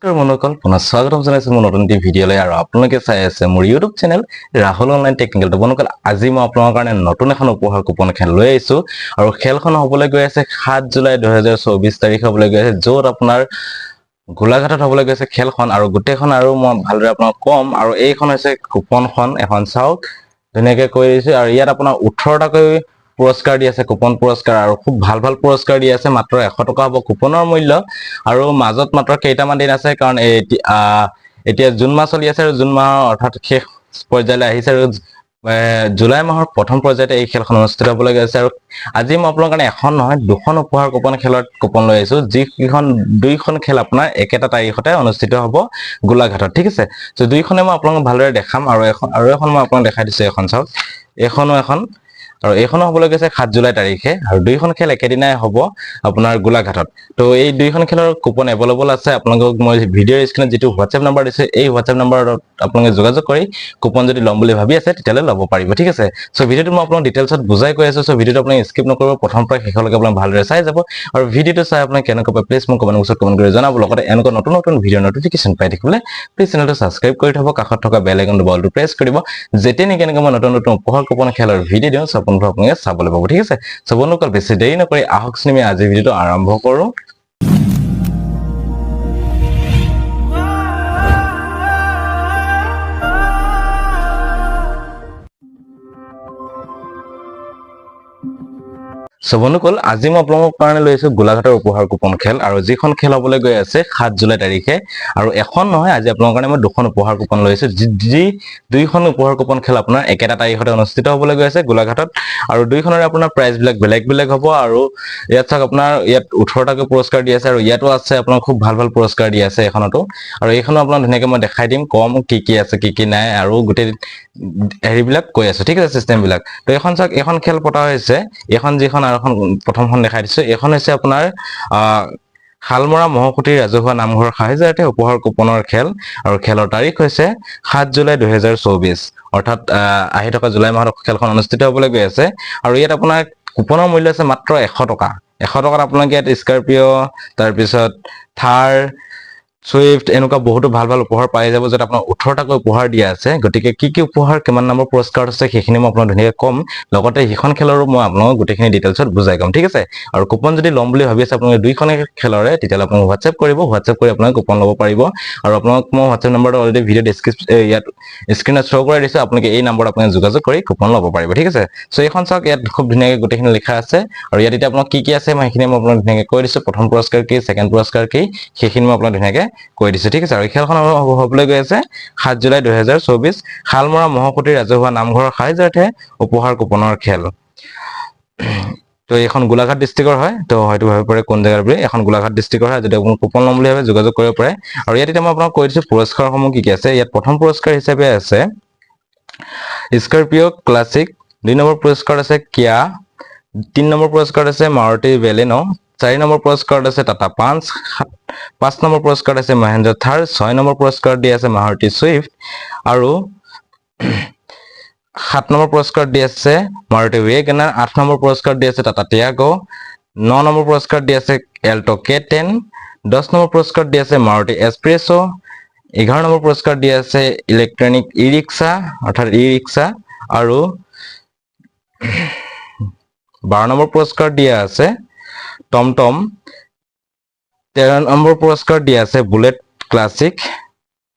মনোকল পুনৰ স্বাগতম জনাইছো মোৰ নতুন ভিডিঅ'লৈ আৰু আপোনালোকে চাই আছে মোৰ YouTube channel Rahul online technical. তো মনোকল আজি মই আপোনালোকৰ কাৰণে নতুন এখন উপহাৰ কুপন খেল লৈ আহিছো আৰু খেলখন হ'বলৈ গৈ আছে 7 জুলাই 2024 তাৰিখ হ'বলৈ গৈ আছে, য'ত আপোনাৰ গোলাঘাটত হ'বলৈ গৈছে খেলখন। আৰু গোটেইখন আৰু মই ভালদৰে আপোনাক কম। আৰু এইখন হৈছে কুপনখন, এখন চাওক ধুনীয়াকৈ কৈ দিছো। আৰু ইয়াত আপোনাৰ 18টাকৈ পুৰস্কাৰ দি আছে, কুপন পুৰস্কাৰ, আৰু খুব ভাল ভাল পুৰস্কাৰ দি আছে। মাত্ৰ 100 টকা হ'ব কুপনৰ মূল্য আৰু মাজত মাত্ৰ কেইটামান দিন আছে, কাৰণ এতিয়া জুন মাহ চলি আছে আৰু জুন মাহৰ অৰ্থাৎ শেষ পৰ্যায়লৈ আহিছে আৰু জুলাই মাহৰ প্ৰথম পৰ্যায়তে এই খেলখন অনুষ্ঠিত হ'বলৈ গৈ আছে। আৰু আজি মই আপোনালোকৰ কাৰণে এখন নহয় দুখন উপহাৰ কুপন খেলৰ কুপন লৈ আহিছো, যিকেইখন দুইখন খেল আপোনাৰ একেটা তাৰিখতে অনুষ্ঠিত হ'ব গোলাঘাটত। ঠিক আছে, তো দুইখনে মই আপোনালোকক ভালদৰে দেখাম। আৰু এখন মই আপোনালোকক দেখাই দিছো, এখন চাওক, এইখনো এখন, আৰু এইখনো হ'বলৈ গৈছে 7 জুলাই তাৰিখে। আৰু দুইখন খেল একেদিনাই হ'ব আপোনাৰ গোলাঘাটত। তো এই দুইখন খেলৰ কুপন এভেইলেবল আছে। আপোনালোকক মই ভিডিঅ'ৰ স্ক্ৰীনত যিটো হোৱাটছএপ নম্বৰ দিছে, এই হোৱাটছএপ নম্বৰত আপোনালোকে যোগাযোগ কৰি কুপন যদি ল'ম বুলি ভাবি আছে তেতিয়াহ'লে ল'ব পাৰিব। ঠিক আছে, চ' ভিডিঅ'টো মই আপোনাক ডিটেইলছত বুজাই কৈ আছো। চ' ভিডিঅ'টো আপুনি স্কিপ নকৰিব, প্ৰথম পৰা শেষলৈকে আপোনাক ভালদৰে চাই যাব। আৰু ভিডিঅ'টো চাই আপোনাক কেনেকুৱা পায় প্লিজ মোক কমেণ্ট বক্সত কমেণ্ট কৰি জনাব। লগতে এনেকুৱা নতুন নতুন ভিডিঅ'ৰ নটিফিকেশ্যন পাই থাকিবলৈ প্লিজ চেনেলটো ছাবস্ক্ৰাইব কৰি থ'ব, কাষত থকা বেল আইকনটো বলটো প্ৰেছ কৰিব, যেতিয়া নেকি এনেকৈ মই নতুন নতুন উপহাৰ কুপন খেলৰ ভিডিঅ' দিওঁ চ' আপোনালোকে চাবলৈ পাব। ঠিক আছে, চ' বন্ধুসকল বেছি দেৰি নকৰি আহক আমি আজিৰ ভিডিঅ'টো আৰম্ভ কৰোঁ। চ' বন্ধুসকল আজি মই আপোনালোকৰ কাৰণে লৈ আহিছো গোলাঘাটৰ উপহাৰ কুপন খেল, আৰু যিখন খেল হ'বলৈ গৈ আছে 7 জুলাই তাৰিখে। আৰু এখন নহয়, আজি আপোনালোকৰ কাৰণে মই দুখন উপহাৰ কুপন লৈ আহিছো, যি দুইখন উপহাৰ কুপন খেল আপোনাৰ একেটা তাৰিখতে অনুষ্ঠিত হ'বলৈ গৈ আছে গোলাঘাটত। আৰু দুইখনৰে আপোনাৰ প্ৰাইজবিলাক বেলেগ বেলেগ হ'ব। আৰু ইয়াত চাওক, আপোনাৰ ইয়াত 18টাকৈ পুৰস্কাৰ দি আছে, আৰু ইয়াতো আছে আপোনাৰ খুব ভাল ভাল পুৰস্কাৰ দি আছে এখনতো। আৰু এইখনো আপোনাক ধুনীয়াকৈ মই দেখাই দিম, কম কি আছে কি নাই, আৰু গোটেই হেৰিবিলাক কৈ আছো। ঠিক আছে, চিষ্টেমবিলাক। তো এখন চাওক, এখন খেল পতা হৈছে, এখন যিখন আৰু এখন প্ৰথমখন দেখাই দিছো, এইখন হৈছে আপোনাৰ শালমৰা মহকুটিৰ ৰাজহুৱা নামঘৰ সাহায্যাৰ্থে উপহাৰ কুপনৰ খেল। আৰু খেলৰ তাৰিখ হৈছে 7 জুলাই 2024, অৰ্থাৎ আহি থকা জুলাই মাহত খেলখন অনুষ্ঠিত হ'বলৈ গৈ আছে। আৰু ইয়াত আপোনাৰ কুপনৰ মূল্য আছে মাত্ৰ 100 টকা। 100 টকাত আপোনালোকে ইয়াত স্কৰপিঅ', তাৰপিছত থাৰ, চুইফ্ট, এনেকুৱা বহুতো ভাল ভাল উপহাৰ পাই যাব, য'ত আপোনাৰ 18টাকৈ উপহাৰ দিয়া আছে। গতিকে কি উপহাৰ, কিমান নম্বৰ পুৰস্কাৰ আছে সেইখিনি মই আপোনাক ধুনীয়াকৈ ক'ম। লগতে সেইখন খেলৰো মই আপোনালোকক গোটেইখিনি ডিটেইলছত বুজাই ক'ম। ঠিক আছে, আৰু কুপন যদি ল'ম বুলি ভাবি আছে আপোনালোকে দুইখনে খেলৰে, তেতিয়াহ'লে আপোনালোকে হোৱাটছএপ কৰিব, হোৱাটছএপ কৰি আপোনালোকে কুপন ল'ব পাৰিব। আৰু আপোনালোক মই হোৱাটছএপ নম্বৰটো অলৰেডি ভিডিঅ' ইয়াত স্ক্ৰীনত শ্ব' কৰাই দিছোঁ, আপোনালোকে এই নম্বৰত আপোনালোকে যোগাযোগ কৰি কুপন ল'ব পাৰিব। ঠিক আছে, চ' এইখন চাওক, ইয়াত খুব ধুনীয়াকৈ গোটেইখিনি লিখা আছে। আৰু ইয়াত এতিয়া আপোনাক কি আছে মই সেইখিনি মই আপোনাক ধুনীয়াকৈ কৈ দিছোঁ। প্ৰথম পুৰস্কাৰ কি, ছেকেণ্ড পুৰস্কাৰ কি, সেইখিনি মই আপোনাক ধুনীয়াকৈ কৈ দিছোঁ। ঠিক আছে, আৰু খেলখন হ'বলৈ গৈ আছে 7 জুলাই 2024, শালমৰা মহকুটিৰ ৰাজহুৱা নামঘৰৰ সাহায্যাৰ্থে উপহাৰ কুপনৰ খেল। তো এইখন গোলাঘাট ডিষ্ট্ৰিক্টৰ হয়, তো হয়তো ভাবিব পাৰে কোন জেগাৰ বুলি। এখন গোলাঘাট ডিষ্ট্ৰিক্টৰ হয়, যদি আপুনি কুপন ল'ম বুলি ভাবে যোগাযোগ কৰিব পাৰে। আৰু ইয়াত এতিয়া মই আপোনাক কৈ দিছোঁ পুৰস্কাৰসমূহ কি আছে। ইয়াত প্ৰথম পুৰস্কাৰ হিচাপে আছে স্কৰপিঅ' ক্লাছিক, 2 নম্বৰ পুৰস্কাৰ আছে কিয়া, 3 নম্বৰ পুৰস্কাৰ আছে মাৰুতি বেলেনো, 4 নম্বৰ পুৰস্কাৰত আছে টাটা পাঞ্চ, 5 নম্বৰ পুৰস্কাৰত আছে মহেন্দ্ৰ থাৰ, 6 নম্বৰ পুৰস্কাৰ দি আছে মাৰুতি চুইফ্ট, আৰু 7 নম্বৰ পুৰস্কাৰ দি আছে মাৰুতি ৱেগনাৰ, 8 নম্বৰ পুৰস্কাৰ দি আছে টাটা টিয়াগো, 9 নম্বৰ পুৰস্কাৰ দি আছে এল্টো K10, 10 নম্বৰ পুৰস্কাৰ দি আছে মাৰুতি এছপ্ৰেছো, 11 নম্বৰ পুৰস্কাৰ দি আছে ইলেক্ট্ৰনিক ই ৰিক্সা, অৰ্থাৎ ই ৰিক্সা, আৰু 12 নম্বৰ পুৰস্কাৰ দিয়া আছে টমটম, 13 নম্বৰ পুৰস্কাৰ দিয়া আছে বুলেট ক্লাছিক,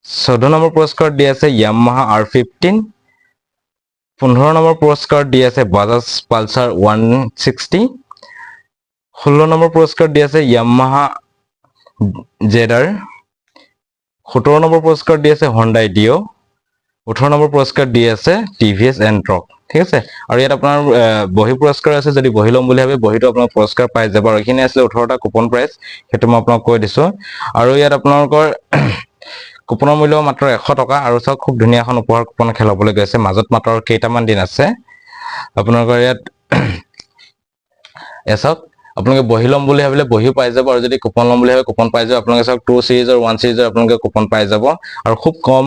14 নম্বৰ পুৰস্কাৰ দি আছে য়ামাহা R15, 15 নম্বৰ পুৰস্কাৰ দি আছে বাজাজ পালচাৰ 160, 16 নম্বৰ পুৰস্কাৰ দি আছে য়ামাহা জেডাৰ, 17 নম্বৰ পুৰস্কাৰ দি আছে হণ্ডাই ডিঅ, 18 নম্বৰ পুৰস্কাৰ দি আছে টিভিএছ এণ্ট্ৰক। ঠিক আছে, আৰু ইয়াত আপোনাৰ বহি পুৰস্কাৰ আছে, যদি বহি ল'ম বুলি ভাবে বহিটো আপোনাৰ পুৰস্কাৰ পাই যাব। আৰু এইখিনি আছিলে 18টা কুপন প্ৰাইজ, সেইটো মই আপোনাক কৈ দিছোঁ। আৰু ইয়াত আপোনালোকৰ কুপনৰ মূল্য মাত্ৰ 100 টকা। আৰু চাওক, খুব ধুনীয়া এখন উপহাৰ কুপন খেল হ'বলৈ গৈ আছে, মাজত মাত্ৰ কেইটামান দিন আছে আপোনালোকৰ ইয়াত। চাওক, আপোনালোকে বহি ল'ম বুলি ভাবিলে বহিও পাই যাব আৰু যদি কুপন ল'ম বুলি ভাবে কুপন পাই যাব আপোনালোকে চাওক 2 সিৰিজৰ 1 সিৰিজৰ আপোনালোকে কুপন পাই যাব আৰু খুব কম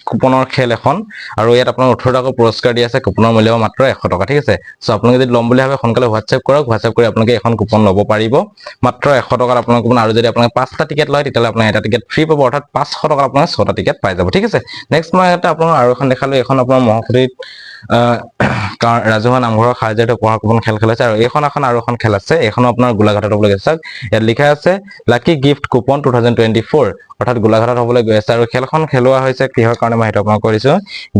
কুপনৰ খেল এখন আৰু ইয়াত আপোনাক 18 টকা পুৰস্কাৰ দি আছে কুপনৰ মূল্য মাত্ৰ 100 টকা ঠিক আছে সো আপোনালোকে যদি ল'ম বুলি ভাবে সোনকালে হোৱাটছএপ কৰক হোৱাটছএপ কৰি আপোনালোকে এখন কুপন ল'ব পাৰিব মাত্ৰ 100 টকাত আপোনালোকে কুপন আৰু যদি আপোনালোকে 5টা টিকেট লয় তেতিয়ালে আপোনালোকে এটা টিকেট ফ্ৰী পাব অৰ্থাৎ 500 টকা আপোনালোকে 6টা টিকেট পাই যাব ঠিক আছে নেক্সট মই এটা আপোনাক আৰু এখন দেখালো এখন আপোনাৰ মহকুটিত ৰাজহুৱা নামঘৰৰ সাহায্যত উপহাৰ কুপন খেল খেলাইছে আৰু এইখন আৰু এখন খেল আছে এইখন আপোনাৰ গোলাঘাটত হ'বলৈ গৈছে ইয়াত লিখা আছে লাকি গিফ্ট কুপন 2024 অৰ্থাৎ গোলাঘাটত হ'বলৈ গৈ আছে আৰু খেলখন খেলুৱা হৈছে কিহৰ কাৰণে মই এটা আপোনাক কৰিছো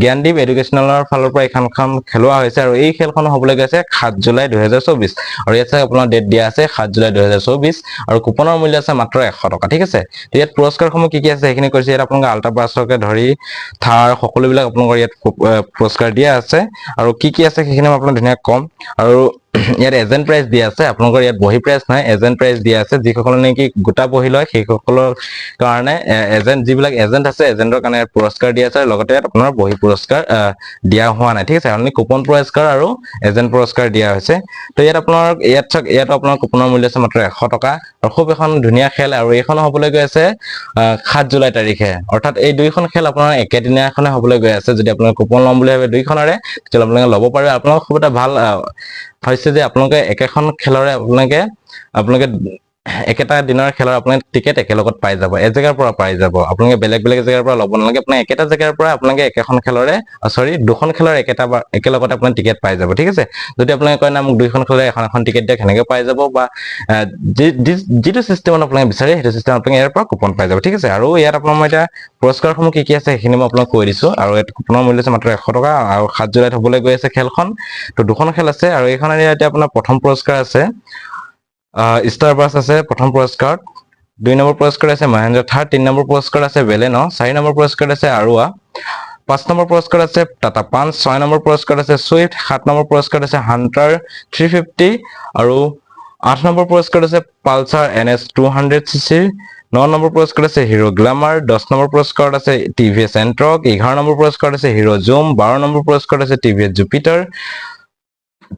জ্ঞানদীপ এডুকেশ্যনেলৰ ফালৰ পৰা এইখন খেলুৱা হৈছে আৰু এই খেলখন হ'বলৈ গৈছে 7 জুলাই 2024 আৰু ইয়াত আপোনাৰ ডেট দিয়া আছে 7 জুলাই 2024 আৰু কুপনৰ মূল্য আছে মাত্ৰ 100 টকা ঠিক আছে ইয়াত পুৰস্কাৰসমূহ কি আছে সেইখিনি কৈছে ইয়াত আপোনাক আল্ট্ৰা বাছকে ধৰি থাৰ সকলোবিলাক আপোনাক ইয়াত পুৰস্কাৰ দিয়া আছে আৰু কি আছে সেইখিনি মই আপোনাক ধুনীয়া কম আৰু ইয়াত এজেন্ট প্ৰাইজ দিয়া আছে আপোনালোকৰ ইয়াত বহি প্ৰাইজ নাই এজেন্ট প্ৰাইজ দিয়া আছে যিসকল নেকি গোটা বহি লয় সেইসকলৰ কাৰণে এজেন্ট যিবিলাক এজেন্ট আছে এজেন্টৰ কাৰণে পুৰস্কাৰ দিয়া আছে লগতে আপোনাৰ বহি পুৰস্কাৰ দিয়া হোৱা নাই ঠিক আছে অনলি কুপন পুৰস্কাৰ আৰু এজেন্ট পুৰস্কাৰ দিয়া হৈছে তো ইয়াত আপোনাৰ কুপনৰ মূল্য আছে মাত্ৰ 100 টকা আৰু খুব এখন ধুনীয়া খেল আৰু এইখন হ'বলৈ গৈ আছে 7 জুলাই তাৰিখে অৰ্থাৎ এই দুইখন খেল আপোনাৰ একেদিনাখনে হ'বলৈ গৈ আছে যদি আপোনাৰ কুপন ল'ম বুলি ভাবে দুইখনৰে তেতিয়া আপোনালোকে ল'ব পাৰে আপোনালোকৰ খুব এটা ভাল হৈছে যে আপোনালোকে একেখন খেলৰে আপোনালোকে একেটা দিনৰ খেলৰ আপোনালোকে টিকেট একেলগত পাই যাব এজেগাৰ পৰা পাই যাব আপোনালোকে বেলেগ জেগাৰ পৰা ল'ব নালাগে আপোনালোকে একেটা জেগাৰ পৰা আপোনালোকে একেখন খেলৰে দুখন খেলৰ একেলগতে আপুনি টিকেট পাই যাব ঠিক আছে যদি আপোনালোকে কয় না মোক দুইখন খেলৰে এখন টিকেট দিয়ক হেনেকে পাই যাব বা যিটো সিস্টেমত আপোনালোকে বিচাৰে সেইটো সিস্টেমত আপোনালোকে ইয়াৰ পৰা কুপন পাই যাব ঠিক আছে আৰু ইয়াত আপোনাৰ মই এটা পুৰস্কাৰসমূহ কি আছে সেইখিনি মই আপোনাক কৈ দিছো আৰু ইয়াত কুপনৰ মূল্য আছে মাত্ৰ 100 টকা আৰু 7 জুলাইত হ'বলৈ গৈ আছে খেলখন তো দুখন খেল আছে আৰু এইখনৰ ইয়াতে আপোনাৰ প্ৰথম পুৰস্কাৰ আছে ষ্টাৰ বাছ আছে প্ৰথম পুৰস্কাৰ 2 নম্বৰ পুৰস্কাৰ আছে মহেন্দ্ৰ থাৰ 3 নম্বৰ পুৰস্কাৰ আছে বেলেনো 4 নম্বৰ পুৰস্কাৰ আছে আৰুৱা 5 নম্বৰ পুৰস্কাৰ আছে টাটা পাঞ্চ 6 নম্বৰ পুৰস্কাৰ আছে সুইফট 7 নম্বৰ পুৰস্কাৰ আছে হান্টাৰ 350 আৰু 8 নম্বৰ পুৰস্কাৰ আছে পালসাৰ NS 200cc 9 নম্বৰ পুৰস্কাৰ আছে হিৰো গ্ল্যামাৰ 10 নম্বৰ পুৰস্কাৰ আছে টিভিএছ এন্ট্ৰক 11 নম্বৰ পুৰস্কাৰ আছে হিৰো জুম 12 নম্বৰ পুৰস্কাৰ আছে টিভিএছ জুপিটাৰ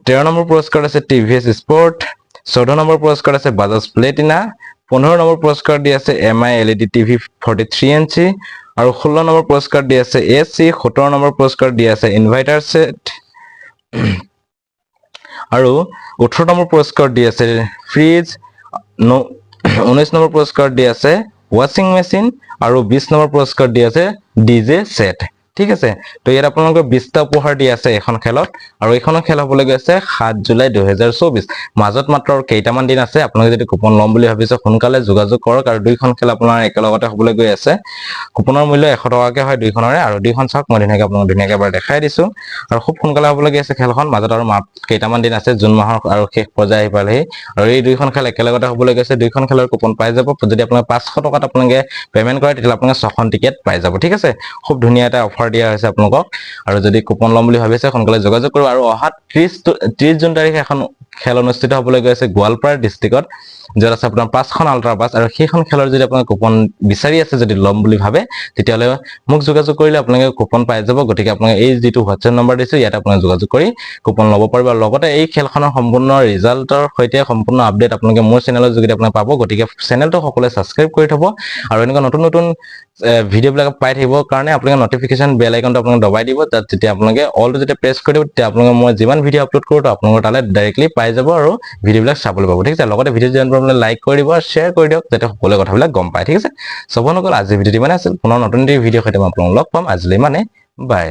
13 নম্বৰ পুৰস্কাৰ আছে টিভিএছ স্পৰ্ট 14 নম্বৰ পুৰস্কাৰ আছে বাজাজ প্লেটিনা 15 নম্বৰ পুৰস্কাৰ দি আছে MI LED TV 43 ইঞ্চি আৰু 16 নম্বৰ পুৰস্কাৰ দি আছে AC 17 নম্বৰ পুৰস্কাৰ দি আছে ইনভাৰ্টাৰ সেট আৰু 18 নম্বৰ পুৰস্কাৰ দি আছে ফ্ৰিজ 19 নম্বৰ পুৰস্কাৰ দি আছে ওয়াশিং মেচিন আৰু 20 নম্বৰ পুৰস্কাৰ দি আছে DJ সেট ঠিক আছে তো ইয়াত আপোনালোকৰ 20টা উপহাৰ দি আছে এখন খেলত আৰু এইখন খেল হ'বলৈ গৈছে 7 জুলাই 2024 মাজত মাত্ৰ কেইটামান দিন আছে আপোনালোকে যদি কুপন ল'ম বুলি ভাবিছে সোনকালে যোগাযোগ কৰক আৰু দুইখন খেল আপোনাৰ একেলগতে হ'বলৈ গৈ আছে কুপনৰ মূল্য 100 টকাকে হয় দুইখনৰে আৰু দুইখন চাওক মই ধুনীয়াকৈ এবাৰ দেখাই দিছো আৰু খুব সোনকালে হ'বলৈ গৈ আছে খেলখন মাজত আৰু কেইটামান দিন আছে জুন মাহৰ আৰু শেষ পৰ্যায় আহি পালেহি আৰু এই দুইখন খেল একেলগতে হ'বলৈ গৈছে দুইখন খেলৰ কুপন পাই যাব যদি আপোনাৰ 500 টকাত আপোনালোকে পেমেন্ট কৰে তেতিয়া আপোনালোকে 6খন টিকেট পাই যাব ঠিক আছে খুব ধুনীয়া এটা অফাৰ দিয়া হৈছে আপোনালোকক আৰু যদি কুপন ল'ম বুলি ভাবিছে সোনকালে যোগাযোগ কৰক আৰু অহা 30 জুন তাৰিখে এখন খেল অনুষ্ঠিত হ'বলৈ গৈ আছে গোৱালপাৰা ডিস্ট্ৰিক্টত য'ত আছে আপোনাৰ 5খন আল্ট্ৰা বাছ আৰু সেইখন খেলৰ যদি আপোনাৰ কুপন বিচাৰি আছে যদি ল'ম বুলি ভাবে তেতিয়ালে মোক যোগাযোগ কৰিলে আপোনালোকে কুপন পাই যাব গতিকে আপোনালোকে এই যিটো হোৱাটছএপ নম্বৰ দিছো ইয়াত আপোনালোকে যোগাযোগ কৰি কুপন ল'ব পাৰিব আৰু লগতে এই খেলখনৰ সম্পূৰ্ণ ৰিজাল্টৰ সৈতে সম্পূৰ্ণ আপডেট আপোনালোকে মোৰ চেনেলৰ যোগেদি আপোনালোকে পাব গতিকে চেনেলটো সকলোৱে সাবস্ক্ৰাইব কৰি থব আৰু এনেকুৱা নতুন ভিডিঅ'বিলাক পাই থাকিবৰ কাৰণে আপোনালোকে নটিফিকেশ্যন বেল আইকনটো আপোনালোকে দবাই দিব তাত যেতিয়া আপোনালোকে অলটো যেতিয়া প্ৰেছ কৰি দিব তেতিয়া আপোনালোকে মই যিমান ভিডিঅ' আপলোড কৰোঁ আপোনালোকৰ তালে ডাইৰেক্টলি পাই যাব আৰু ভিডিঅ'বিলাক চাবলৈ পাব ঠিক আছে লগতে ভিডিঅ' যিমান পাৰে লাইক কৰি দিব আৰু শ্বেয়াৰ কৰি দিয়ক যাতে সকলোৱে কথাবিলাক গম পায় ঠিক আছে সবনকল আজি ভিডিঅ'টি মানে আছিল পুনৰ নতুন ভিডিঅ' সৈতে মই আপোনালোকক লগ পাম আজিলৈ মানে বাই